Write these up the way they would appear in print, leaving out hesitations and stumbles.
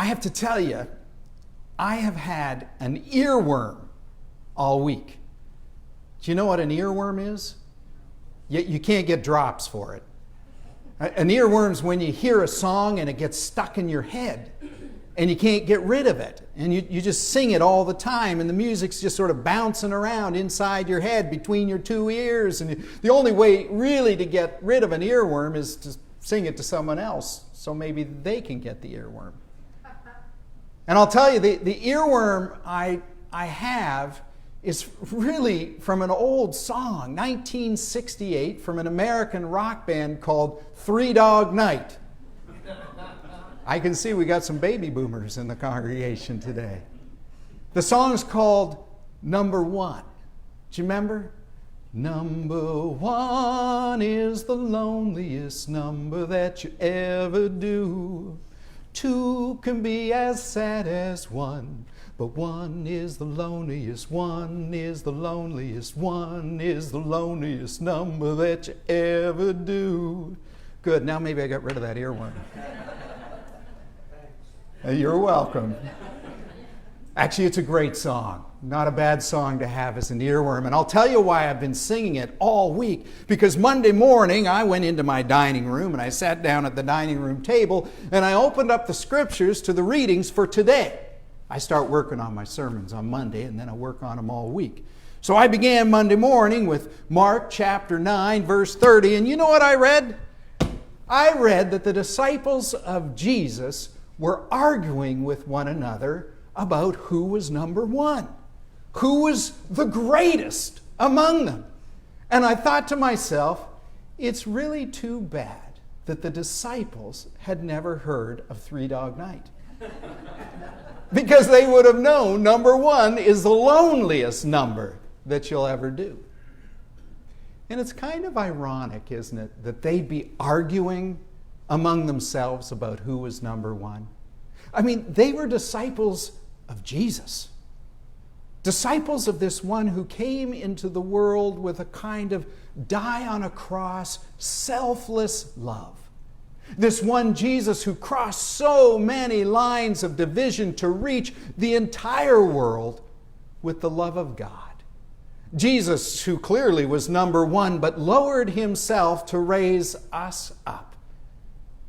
I have to tell you, I have had an earworm all week. Do you know what an earworm is? You can't get drops for it. An earworm's when you hear a song and it gets stuck in your head and you can't get rid of it. And you just sing it all the time and the music's just sort of bouncing around inside your head between your two ears. And the only way really to get rid of an earworm is to sing it to someone else so maybe they can get the earworm. And I'll tell you, the earworm I have is really from an old song, 1968, from an American rock band called Three Dog Night. I can see we got some baby boomers in the congregation today. The song's called Number One. Do you remember? Number one is the loneliest number that you ever do. Two can be as sad as one, but one is the loneliest, one is the loneliest, one is the loneliest number that you ever do. Good, now maybe I got rid of that earworm. You're welcome. Actually, it's a great song. Not a bad song to have as an earworm. And I'll tell you why I've been singing it all week. Because Monday morning, I went into my dining room and I sat down at the dining room table and I opened up the scriptures to the readings for today. I start working on my sermons on Monday and then I work on them all week. So I began Monday morning with Mark chapter 9, verse 30. And you know what I read? I read that the disciples of Jesus were arguing with one another about who was number one, who was the greatest among them. And I thought to myself, it's really too bad that the disciples had never heard of Three Dog Night. Because they would have known number one is the loneliest number that you'll ever do. And it's kind of ironic, isn't it, that they'd be arguing among themselves about who was number one. I mean, they were disciples of Jesus. Disciples of this one who came into the world with a kind of die on a cross, selfless love. This one Jesus who crossed so many lines of division to reach the entire world with the love of God. Jesus who clearly was number one, but lowered himself to raise us up.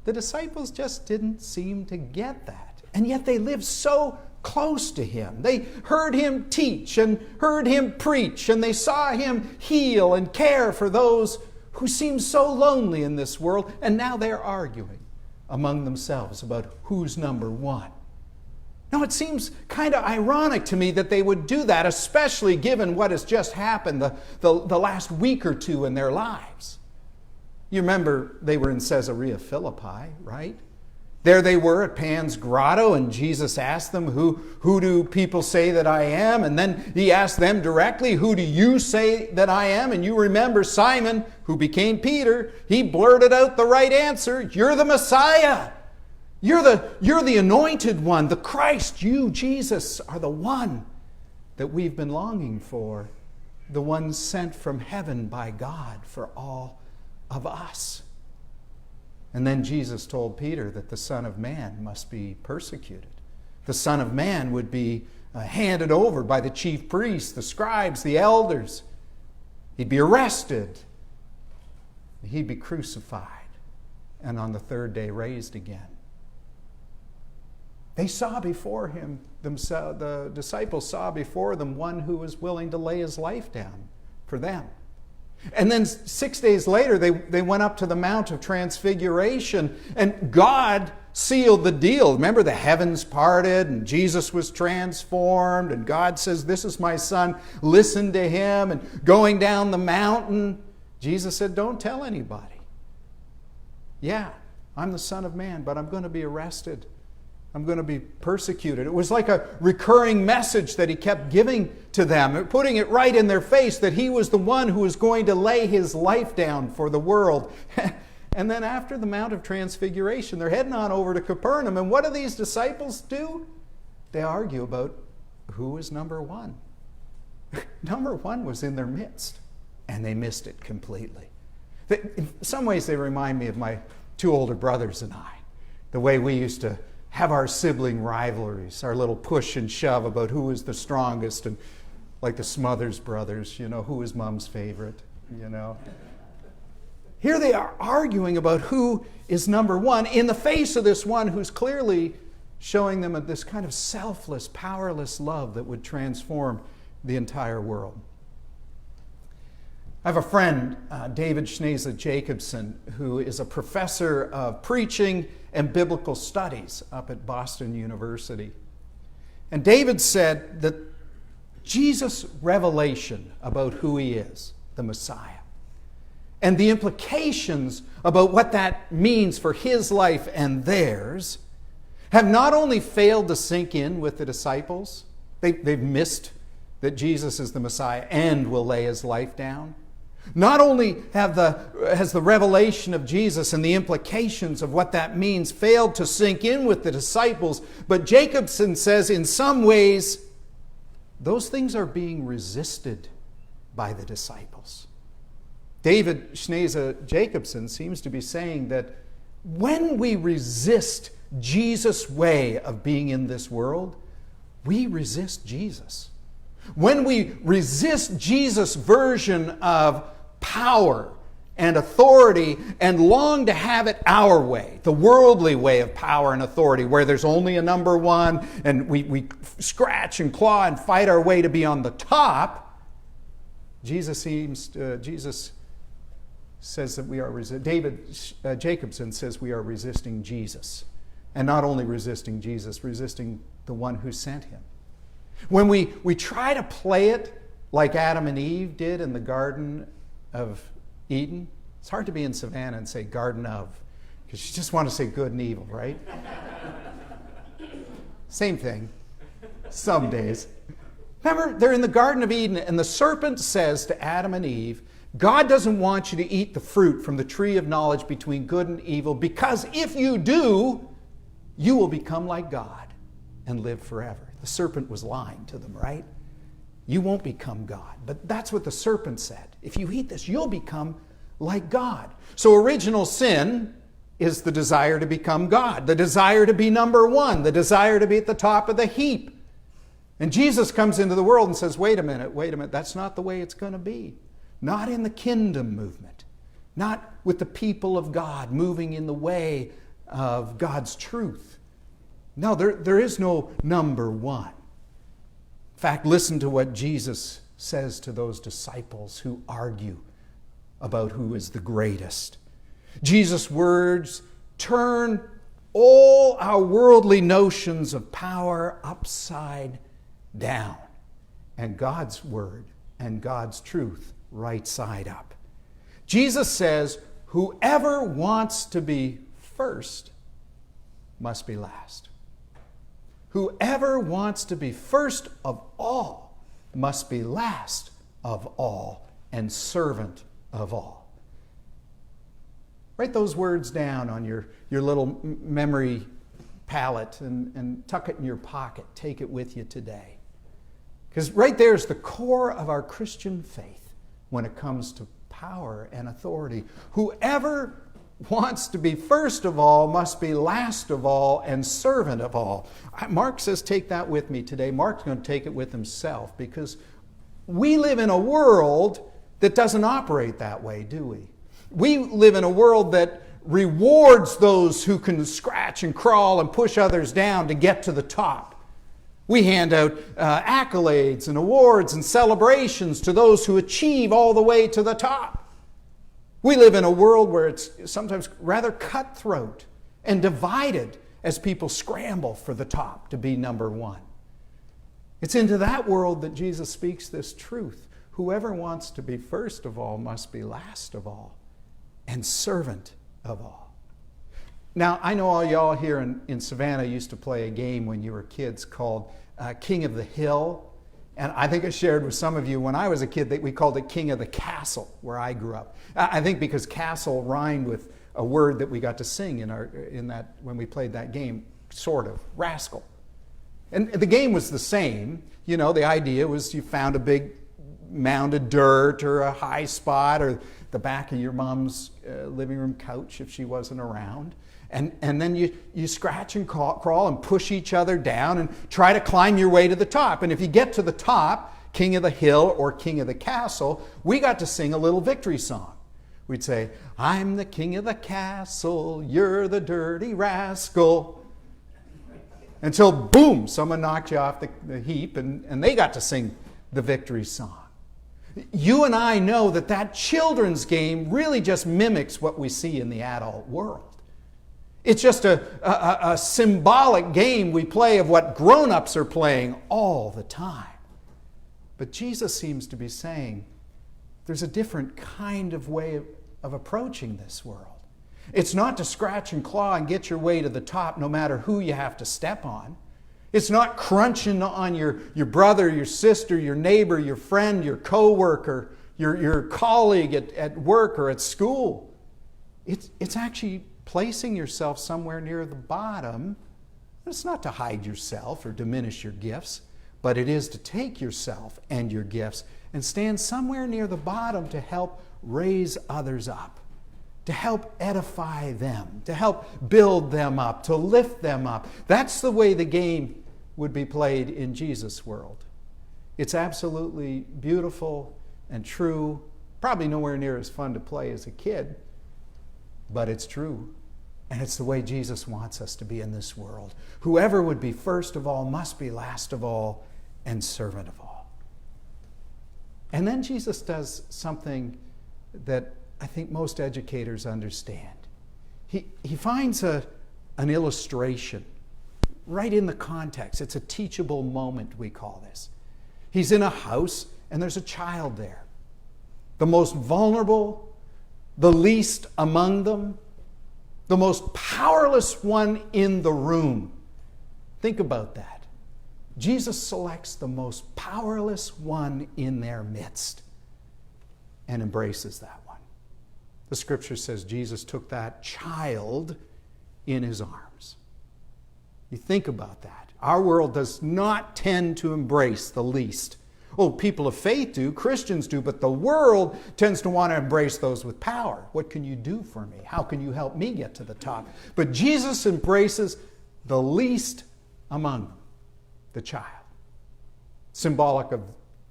The disciples just didn't seem to get that. And yet they lived so close to him. They heard him teach and heard him preach, and they saw him heal and care for those who seem so lonely in this world, and now they're arguing among themselves about who's number one. Now, it seems kind of ironic to me that they would do that, especially given what has just happened the last week or two in their lives. You remember they were in Caesarea Philippi, right? There they were at Pan's Grotto, and Jesus asked them, who do people say that I am? And then he asked them directly, who do you say that I am? And you remember Simon, who became Peter, he blurted out the right answer. You're the Messiah. You're the anointed one, the Christ. You, Jesus, are the one that we've been longing for, the one sent from heaven by God for all of us. And then Jesus told Peter that the Son of Man must be persecuted. The Son of Man would be handed over by the chief priests, the scribes, the elders. He'd be arrested. He'd be crucified. And on the third day raised again. They saw before him, the disciples saw before them one who was willing to lay his life down for them. And then 6 days later, they went up to the Mount of Transfiguration, and God sealed the deal. Remember, the heavens parted, and Jesus was transformed, and God says, this is my Son, listen to him. And going down the mountain, Jesus said, don't tell anybody. Yeah, I'm the Son of Man, but I'm going to be arrested. I'm going to be persecuted. It was like a recurring message that he kept giving to them, putting it right in their face that he was the one who was going to lay his life down for the world. And then after the Mount of Transfiguration, they're heading on over to Capernaum. And what do these disciples do? They argue about who is number one. Number one was in their midst, and they missed it completely. In some ways, they remind me of my two older brothers and I. The way we used to have our sibling rivalries, our little push and shove about who is the strongest, and like the Smothers Brothers, who is mom's favorite, Here they are arguing about who is number one in the face of this one who's clearly showing them this kind of selfless, powerless love that would transform the entire world. I have a friend, David Schneza Jacobson, who is a professor of preaching and biblical studies up at Boston University. And David said that Jesus' revelation about who he is, the Messiah, and the implications about what that means for his life and theirs, have not only failed to sink in with the disciples, they've missed that Jesus is the Messiah and will lay his life down. Not only has the revelation of Jesus and the implications of what that means failed to sink in with the disciples, but Jacobson says in some ways, those things are being resisted by the disciples. David Schneza Jacobson seems to be saying that when we resist Jesus' way of being in this world, we resist Jesus. When we resist Jesus' version of power and authority and long to have it our way, the worldly way of power and authority, where there's only a number one and we scratch and claw and fight our way to be on the top, Jesus says that we are David Jacobson says we are resisting Jesus. And not only resisting Jesus, resisting the one who sent him. When we try to play it like Adam and Eve did in the Garden of Eden, it's hard to be in Savannah and say Garden of, because you just want to say good and evil, right? Same thing, some days. Remember, they're in the Garden of Eden, and the serpent says to Adam and Eve, God doesn't want you to eat the fruit from the tree of knowledge between good and evil, because if you do, you will become like God and live forever. The serpent was lying to them, right? You won't become God. But that's what the serpent said. If you eat this, you'll become like God. So original sin is the desire to become God, the desire to be number one, the desire to be at the top of the heap. And Jesus comes into the world and says, wait a minute, that's not the way it's going to be. Not in the kingdom movement. Not with the people of God moving in the way of God's truth. No, there is no number one. In fact, listen to what Jesus says to those disciples who argue about who is the greatest. Jesus' words turn all our worldly notions of power upside down, and God's word and God's truth right side up. Jesus says, whoever wants to be first must be last. Whoever wants to be first of all must be last of all and servant of all. Write those words down on your little memory palette and tuck it in your pocket. Take it with you today. Because right there is the core of our Christian faith when it comes to power and authority. Whoever wants to be first of all must be last of all and servant of all. Mark says take that with me today. Mark's going to take it with himself because we live in a world that doesn't operate that way, do we? We live in a world that rewards those who can scratch and crawl and push others down to get to the top. We hand out accolades and awards and celebrations to those who achieve all the way to the top. We live in a world where it's sometimes rather cutthroat and divided as people scramble for the top to be number one. It's into that world that Jesus speaks this truth. Whoever wants to be first of all must be last of all and servant of all. Now, I know all y'all here in Savannah used to play a game when you were kids called King of the Hill. And I think I shared with some of you when I was a kid that we called it King of the Castle, where I grew up. I think because castle rhymed with a word that we got to sing in that when we played that game, sort of, rascal. And the game was the same. You know, the idea was you found a big mound of dirt or a high spot or the back of your mom's living room couch if she wasn't around. And then you scratch and crawl and push each other down and try to climb your way to the top. And if you get to the top, king of the hill or king of the castle, we got to sing a little victory song. We'd say, I'm the king of the castle, you're the dirty rascal. Until, boom, someone knocked you off the heap and they got to sing the victory song. You and I know that children's game really just mimics what we see in the adult world. It's just a symbolic game we play of what grown-ups are playing all the time. But Jesus seems to be saying there's a different kind of way of approaching this world. It's not to scratch and claw and get your way to the top no matter who you have to step on. It's not crunching on your brother, your sister, your neighbor, your friend, your coworker, your colleague at work or at school. It's actually placing yourself somewhere near the bottom. It's not to hide yourself or diminish your gifts, but it is to take yourself and your gifts and stand somewhere near the bottom to help raise others up, to help edify them, to help build them up, to lift them up. That's the way the game would be played in Jesus' world. It's absolutely beautiful and true, probably nowhere near as fun to play as a kid, but it's true. And it's the way Jesus wants us to be in this world. Whoever would be first of all must be last of all and servant of all. And then Jesus does something that I think most educators understand. He finds an illustration right in the context. It's a teachable moment, we call this. He's in a house and there's a child there. The most vulnerable, the least among them, the most powerless one in the room. Think about that. Jesus selects the most powerless one in their midst and embraces that one. The scripture says Jesus took that child in his arms. You think about that. Our world does not tend to embrace the least. Oh, people of faith do, Christians do, but the world tends to want to embrace those with power. What can you do for me? How can you help me get to the top? But Jesus embraces the least among them, the child. Symbolic of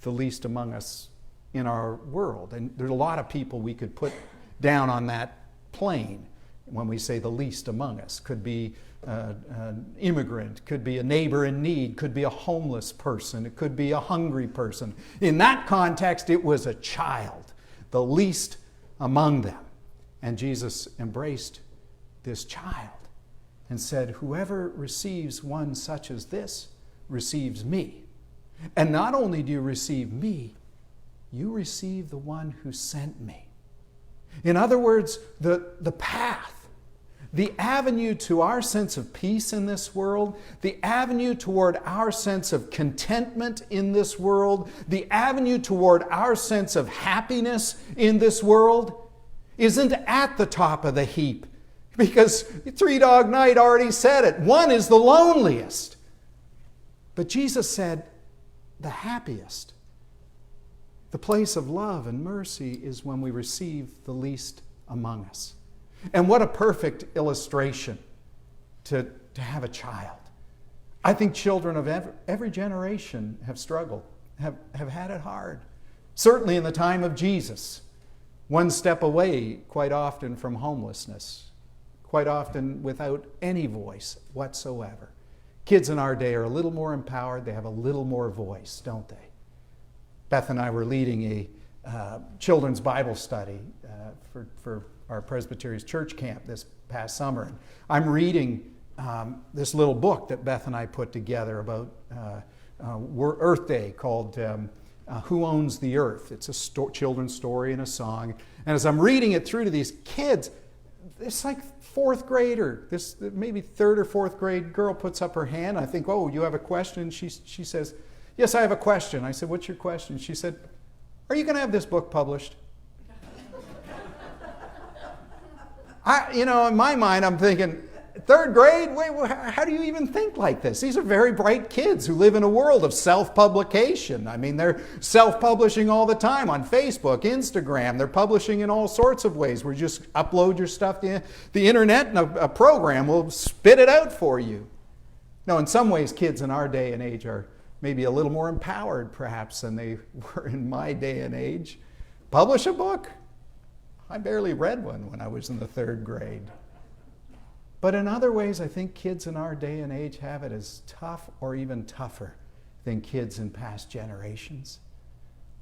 the least among us in our world. And there's a lot of people we could put down on that plane when we say the least among us. Could be an immigrant, could be a neighbor in need, could be a homeless person, it could be a hungry person. In that context, it was a child, the least among them. And Jesus embraced this child and said, whoever receives one such as this receives me. And not only do you receive me, you receive the one who sent me. In other words, the path, the avenue to our sense of peace in this world, the avenue toward our sense of contentment in this world, the avenue toward our sense of happiness in this world isn't at the top of the heap. Because Three Dog Night already said it. One is the loneliest. But Jesus said the happiest, the place of love and mercy is when we receive the least among us. And what a perfect illustration to have a child. I think children of every generation have struggled, have had it hard. Certainly in the time of Jesus, one step away quite often from homelessness, quite often without any voice whatsoever. Kids in our day are a little more empowered, they have a little more voice, don't they? Beth and I were leading a children's Bible study for our Presbyterian's church camp this past summer. And I'm reading this little book that Beth and I put together about Earth Day called Who Owns the Earth? It's a children's story and a song. And as I'm reading it through to these kids, it's like fourth grader, this maybe third or fourth grade girl puts up her hand. I think, oh, you have a question? She says, yes, I have a question. I said, what's your question? She said, are you going to have this book published? In my mind, I'm thinking, Third grade? Wait, how do you even think like this? These are very bright kids who live in a world of self-publication. I mean, they're self-publishing all the time on Facebook, Instagram. They're publishing in all sorts of ways where you just upload your stuff to the internet and a program will spit it out for you. Now, in some ways, kids in our day and age are maybe a little more empowered, perhaps, than they were in my day and age. Publish a book? I barely read one when I was in the third grade. But in other ways, I think kids in our day and age have it as tough or even tougher than kids in past generations.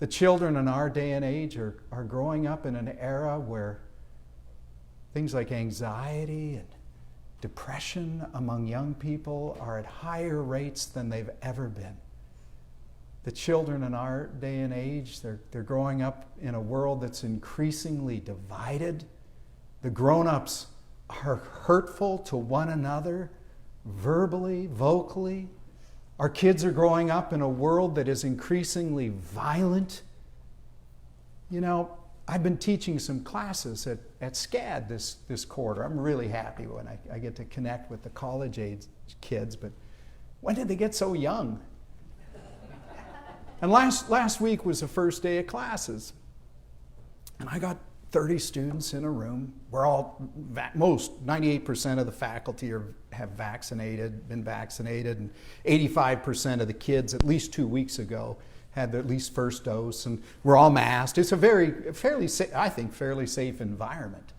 The children in our day and age are growing up in an era where things like anxiety and depression among young people are at higher rates than they've ever been. The children in our day and age, they're growing up in a world that's increasingly divided. The grown-ups are hurtful to one another, verbally, vocally. Our kids are growing up in a world that is increasingly violent. You know, I've been teaching some classes at SCAD this quarter. I'm really happy when I get to connect with the college-age kids, but when did they get so young? And last week was the first day of classes. And I got 30 students in a room. We're all, 98% of the faculty have been vaccinated, and 85% of the kids at least 2 weeks ago had their at least first dose, and we're all masked. It's a fairly safe environment.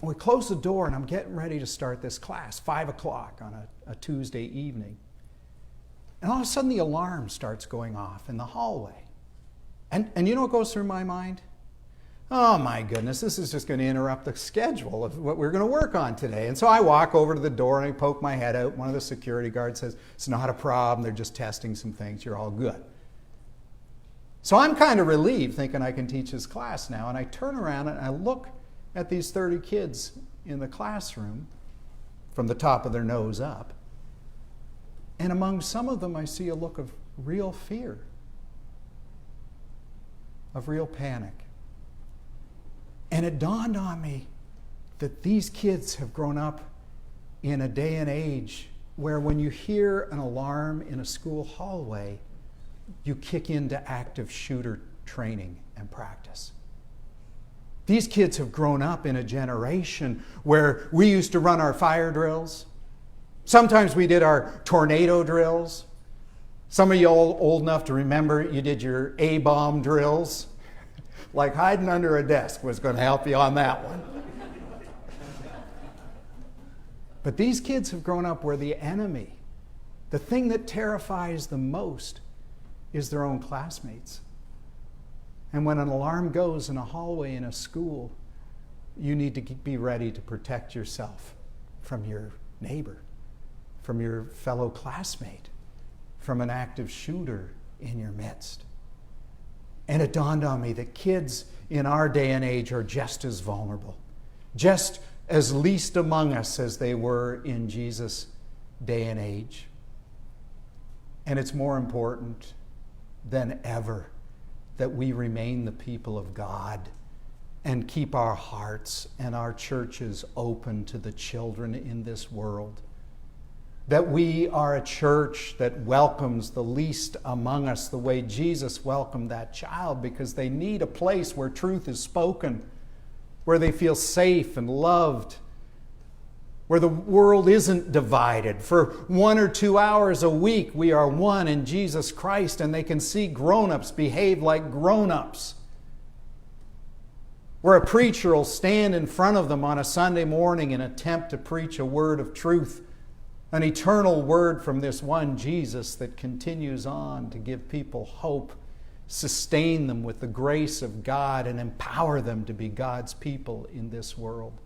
We close the door, and I'm getting ready to start this class, 5 o'clock on a Tuesday evening. And all of a sudden, the alarm starts going off in the hallway. And you know what goes through my mind? Oh my goodness, this is just going to interrupt the schedule of what we're going to work on today. And so I walk over to the door and I poke my head out. One of the security guards says, "It's not a problem, they're just testing some things, you're all good." So I'm kind of relieved, thinking I can teach this class now. And I turn around and I look at these 30 kids in the classroom from the top of their nose up. And among some of them I see a look of real fear, of real panic. And it dawned on me that these kids have grown up in a day and age where when you hear an alarm in a school hallway, you kick into active shooter training and practice. These kids have grown up in a generation where we used to run our fire drills. Sometimes we did our tornado drills. Some of you old enough to remember you did your A-bomb drills. Like hiding under a desk was going to help you on that one. But these kids have grown up where the enemy, the thing that terrifies them most, is their own classmates. And when an alarm goes in a hallway in a school, you need to be ready to protect yourself from your neighbor, from your fellow classmate, from an active shooter in your midst. And it dawned on me that kids in our day and age are just as vulnerable, just as least among us as they were in Jesus' day and age. And it's more important than ever that we remain the people of God and keep our hearts and our churches open to the children in this world. That we are a church that welcomes the least among us the way Jesus welcomed that child, because they need a place where truth is spoken, where they feel safe and loved, where the world isn't divided. For 1 or 2 hours a week, we are one in Jesus Christ, and they can see grown-ups behave like grown-ups. Where a preacher will stand in front of them on a Sunday morning and attempt to preach a word of truth, an eternal word from this one Jesus that continues on to give people hope, sustain them with the grace of God, and empower them to be God's people in this world.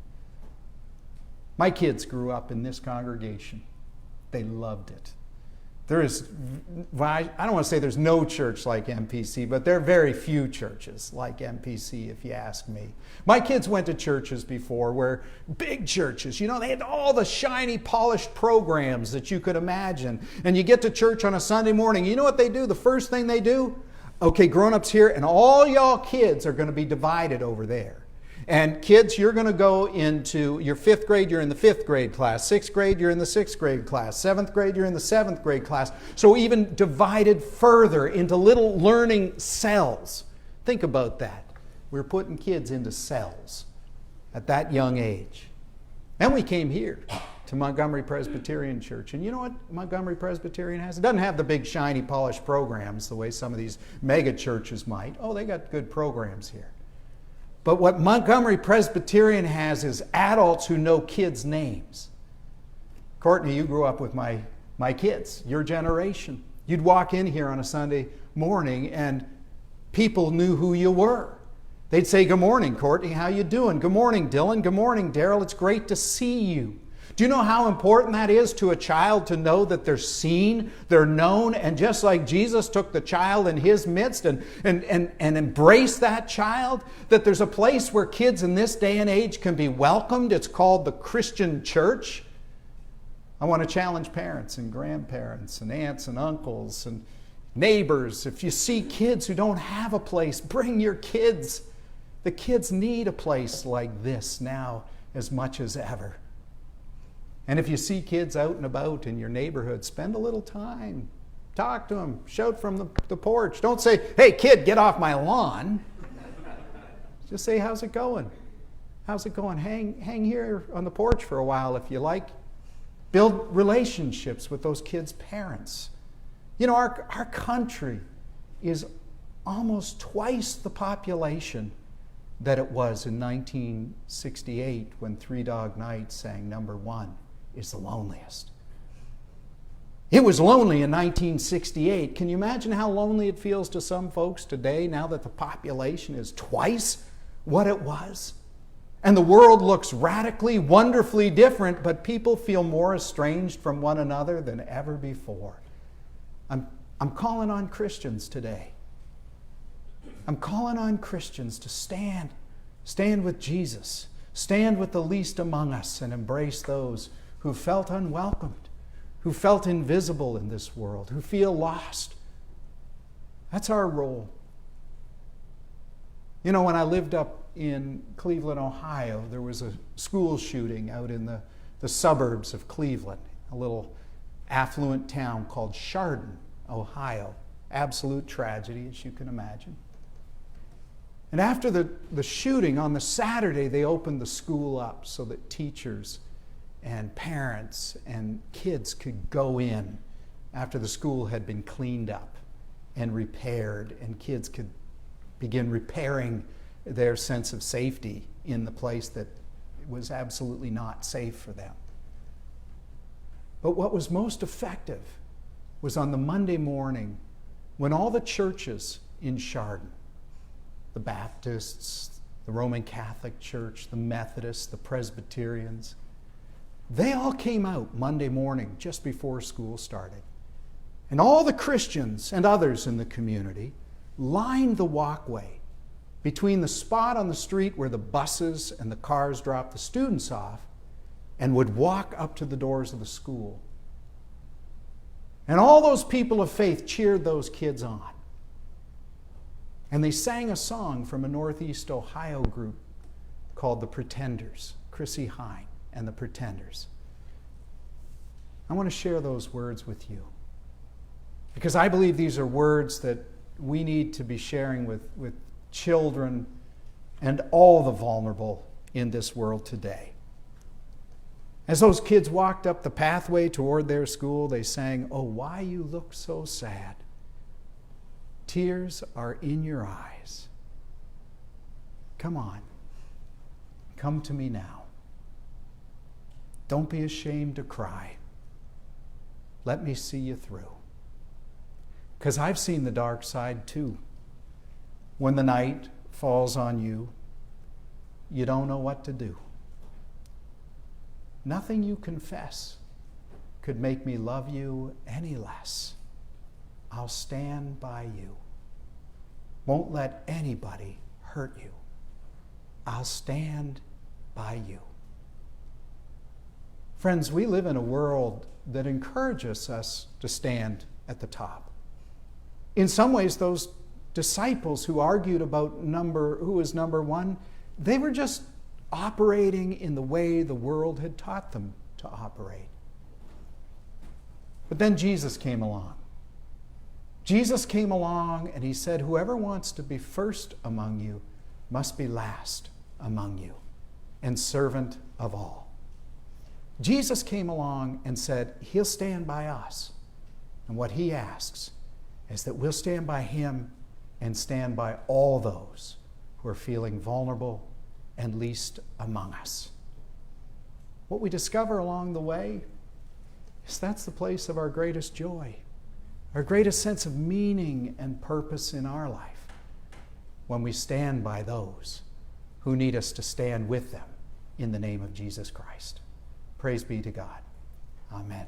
My kids grew up in this congregation. They loved it. I don't want to say there's no church like MPC, but there are very few churches like MPC, if you ask me. My kids went to churches before where big churches, they had all the shiny, polished programs that you could imagine. And you get to church on a Sunday morning, you know what they do? The first thing they do? Okay, grown-ups here, and all y'all kids are going to be divided over there. And kids, you're going to go into your 5th grade, you're in the 5th grade class. 6th grade, you're in the 6th grade class. 7th grade, you're in the 7th grade class. So even divided further into little learning cells. Think about that. We're putting kids into cells at that young age. Then we came here to Montgomery Presbyterian Church. And you know what Montgomery Presbyterian has? It doesn't have the big, shiny, polished programs the way some of these mega churches might. Oh, they got good programs here. But what Montgomery Presbyterian has is adults who know kids' names. Courtney, you grew up with my kids, your generation. You'd walk in here on a Sunday morning and people knew who you were. They'd say, "Good morning, Courtney. How you doing? Good morning, Dylan. Good morning, Daryl. It's great to see you." Do you know how important that is to a child to know that they're seen, they're known, and just like Jesus took the child in his midst and embraced that child, that there's a place where kids in this day and age can be welcomed. It's called the Christian church. I want to challenge parents and grandparents and aunts and uncles and neighbors. If you see kids who don't have a place, bring your kids. The kids need a place like this now as much as ever. And if you see kids out and about in your neighborhood, spend a little time. Talk to them. Shout from the porch. Don't say, "Hey, kid, get off my lawn." Just say, "How's it going? How's it going? Hang here on the porch for a while if you like." Build relationships with those kids' parents. You know, our country is almost twice the population that it was in 1968 when Three Dog Night sang number 1 is the loneliest. It was lonely in 1968. Can you imagine how lonely it feels to some folks today now that the population is twice what it was? And the world looks radically, wonderfully different, but people feel more estranged from one another than ever before. I'm calling on Christians today. I'm calling on Christians to stand with Jesus, stand with the least among us, and embrace those who felt unwelcomed, who felt invisible in this world, who feel lost. That's our role. You know, when I lived up in Cleveland, Ohio, there was a school shooting out in the suburbs of Cleveland, a little affluent town called Chardon, Ohio. Absolute tragedy, as you can imagine. And after the shooting, on the Saturday, they opened the school up so that teachers and parents and kids could go in after the school had been cleaned up and repaired, and kids could begin repairing their sense of safety in the place that was absolutely not safe for them. But what was most effective was on the Monday morning when all the churches in Chardon, the Baptists, the Roman Catholic Church, the Methodists, the Presbyterians, they all came out Monday morning just before school started. And all the Christians and others in the community lined the walkway between the spot on the street where the buses and the cars dropped the students off and would walk up to the doors of the school. And all those people of faith cheered those kids on. And they sang a song from a Northeast Ohio group called the Pretenders, Chrissy Hine and the Pretenders. I want to share those words with you because I believe these are words that we need to be sharing with children and all the vulnerable in this world today. As those kids walked up the pathway toward their school, they sang, "Oh, why you look so sad. Tears are in your eyes. Come on, come to me now. Don't be ashamed to cry. Let me see you through." Because I've seen the dark side too. When the night falls on you, you don't know what to do. Nothing you confess could make me love you any less. I'll stand by you. Won't let anybody hurt you. I'll stand by you. Friends, we live in a world that encourages us to stand at the top. In some ways, those disciples who argued about who was number one, They were just operating in the way the world had taught them to operate. But then Jesus came along. Jesus came along and he said, whoever wants to be first among you must be last among you and servant of all. Jesus came along and said, he'll stand by us. And what he asks is that we'll stand by him and stand by all those who are feeling vulnerable and least among us. What we discover along the way is that's the place of our greatest joy, our greatest sense of meaning and purpose in our life, when we stand by those who need us to stand with them in the name of Jesus Christ. Praise be to God. Amen.